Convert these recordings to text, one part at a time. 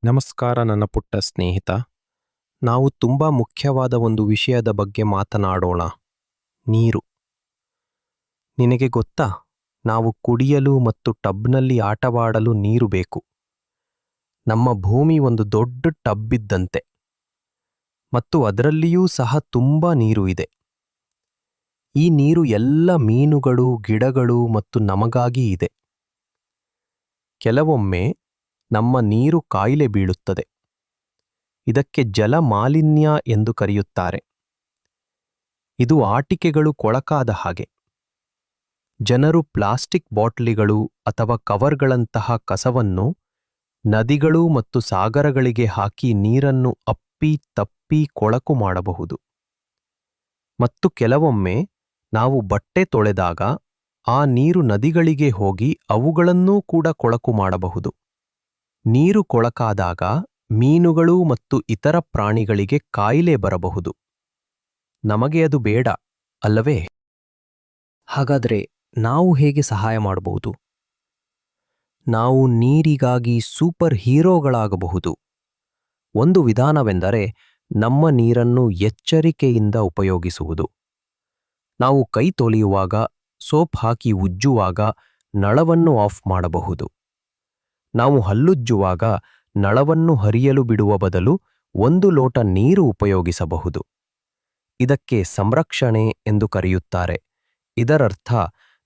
ನಮಸ್ಕಾರ ನನ್ನ ಪುಟ್ಟ ಸ್ನೇಹಿತ. ನಾವು ತುಂಬ ಮುಖ್ಯವಾದ ಒಂದು ವಿಷಯದ ಬಗ್ಗೆ ಮಾತನಾಡೋಣ. ನೀರು. ನಿನಗೆ ಗೊತ್ತಾ, ನಾವು ಕುಡಿಯಲು ಮತ್ತು ಟಬ್ನಲ್ಲಿ ಆಟವಾಡಲು ನೀರು ಬೇಕು. ನಮ್ಮ ಭೂಮಿ ಒಂದು ದೊಡ್ಡ ಟಬ್ ಇದ್ದಂತೆ, ಮತ್ತು ಅದರಲ್ಲಿಯೂ ಸಹ ತುಂಬ ನೀರು ಇದೆ. ಈ ನೀರು ಎಲ್ಲ ಮೀನುಗಳು, ಗಿಡಗಳು ಮತ್ತು ನಮಗಾಗಿ ಇದೆ. ಕೆಲವೊಮ್ಮೆ ನಮ್ಮ ನೀರು ಕಾಯಿಲೆ ಬೀಳುತ್ತದೆ. ಇದಕ್ಕೆ ಜಲ ಮಾಲಿನ್ಯ ಎಂದು ಕರೆಯುತ್ತಾರೆ. ಇದು ಆಟಿಕೆಗಳು ಕೊಳಕಾದ ಹಾಗೆ. ಜನರು ಪ್ಲಾಸ್ಟಿಕ್ ಬಾಟಲಿಗಳು ಅಥವಾ ಕವರ್ಗಳಂತಹ ಕಸವನ್ನು ನದಿಗಳು ಮತ್ತು ಸಾಗರಗಳಿಗೆ ಹಾಕಿ ನೀರನ್ನು ಅಪ್ಪಿ ತಪ್ಪಿ ಕೊಳಕು ಮಾಡಬಹುದು. ಮತ್ತು ಕೆಲವೊಮ್ಮೆ ನಾವು ಬಟ್ಟೆ ತೊಳೆದಾಗ ಆ ನೀರು ನದಿಗಳಿಗೆ ಹೋಗಿ ಅವುಗಳನ್ನೂ ಕೂಡ ಕೊಳಕು ಮಾಡಬಹುದು. ನೀರು ಕೊಳಕಾದಾಗ ಮೀನುಗಳು ಮತ್ತು ಇತರ ಪ್ರಾಣಿಗಳಿಗೆ ಕಾಯಿಲೆ ಬರಬಹುದು. ನಮಗೆ ಅದು ಬೇಡ, ಅಲ್ಲವೇ? ಹಾಗಾದರೆ ನಾವು ಹೇಗೆ ಸಹಾಯ ಮಾಡಬಹುದು? ನಾವು ನೀರಿಗಾಗಿ ಸೂಪರ್ ಹೀರೋಗಳಾಗಬಹುದು. ಒಂದು ವಿಧಾನವೆಂದರೆ ನಮ್ಮ ನೀರನ್ನು ಎಚ್ಚರಿಕೆಯಿಂದ ಉಪಯೋಗಿಸುವುದು. ನಾವು ಕೈ ತೊಳೆಯುವಾಗ, ಸೋಪ್ ಹಾಕಿ ಉಜ್ಜುವಾಗ ನಳವನ್ನು ಆಫ್ ಮಾಡಬಹುದು. ನಾವು ಹಲ್ಲುಜ್ಜುವಾಗ ನಳವನ್ನು ಹರಿಯಲು ಬಿಡುವ ಬದಲು 1 ಲೋಟ ನೀರು ಉಪಯೋಗಿಸಬಹುದು. ಇದಕ್ಕೆ ಸಂರಕ್ಷಣೆ ಎಂದು ಕರೆಯುತ್ತಾರೆ. ಇದರರ್ಥ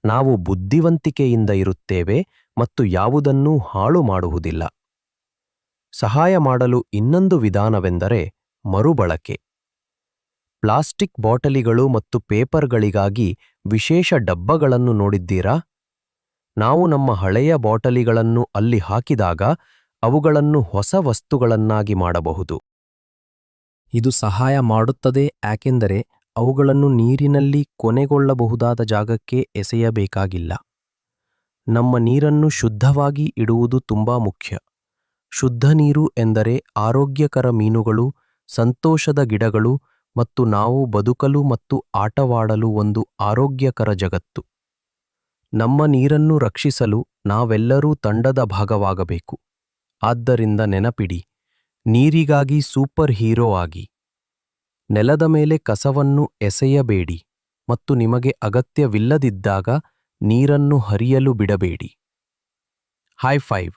ನಾವು ಬುದ್ಧಿವಂತಿಕೆಯಿಂದ ಇರುತ್ತೇವೆ ಮತ್ತು ಯಾವುದನ್ನೂ ಹಾಳು ಮಾಡುವುದಿಲ್ಲ. ಸಹಾಯ ಮಾಡಲು ಇನ್ನೊಂದು ವಿಧಾನವೆಂದರೆ ಮರುಬಳಕೆ. ಪ್ಲಾಸ್ಟಿಕ್ ಬಾಟಲಿಗಳು ಮತ್ತು ಪೇಪರ್ಗಳಿಗಾಗಿ ವಿಶೇಷ ಡಬ್ಬಗಳನ್ನು ನೋಡಿದ್ದೀರಾ? ನಾವು ನಮ್ಮ ಹಳೆಯ ಬಾಟಲಿಗಳನ್ನು ಅಲ್ಲಿ ಹಾಕಿದಾಗ ಅವುಗಳನ್ನು ಹೊಸ ವಸ್ತುಗಳನ್ನಾಗಿ ಮಾಡಬಹುದು. ಇದು ಸಹಾಯ ಮಾಡುತ್ತದೆ, ಯಾಕೆಂದರೆ ಅವುಗಳನ್ನು ನೀರಿನಲ್ಲಿ ಕೊನೆಗೊಳ್ಳಬಹುದಾದ ಜಾಗಕ್ಕೆ ಎಸೆಯಬೇಕಾಗಿಲ್ಲ. ನಮ್ಮ ನೀರನ್ನು ಶುದ್ಧವಾಗಿ ಇಡುವುದು ತುಂಬಾ ಮುಖ್ಯ. ಶುದ್ಧ ನೀರು ಎಂದರೆ ಆರೋಗ್ಯಕರ ಮೀನುಗಳು, ಸಂತೋಷದ ಗಿಡಗಳು ಮತ್ತು ನಾವು ಬದುಕಲು ಮತ್ತು ಆಟವಾಡಲು ಒಂದು ಆರೋಗ್ಯಕರ ಜಗತ್ತು. ನಮ್ಮ ನೀರನ್ನು ರಕ್ಷಿಸಲು ನಾವೆಲ್ಲರೂ ತಂಡದ ಭಾಗವಾಗಬೇಕು. ಆದ್ದರಿಂದ ನೆನಪಿಡಿ, ನೀರಿಗಾಗಿ ಸೂಪರ್ ಹೀರೋ ಆಗಿ. ನೆಲದ ಮೇಲೆ ಕಸವನ್ನು ಎಸೆಯಬೇಡಿ ಮತ್ತು ನಿಮಗೆ ಅಗತ್ಯವಿಲ್ಲದಿದ್ದಾಗ ನೀರನ್ನು ಹರಿಯಲು ಬಿಡಬೇಡಿ. High five.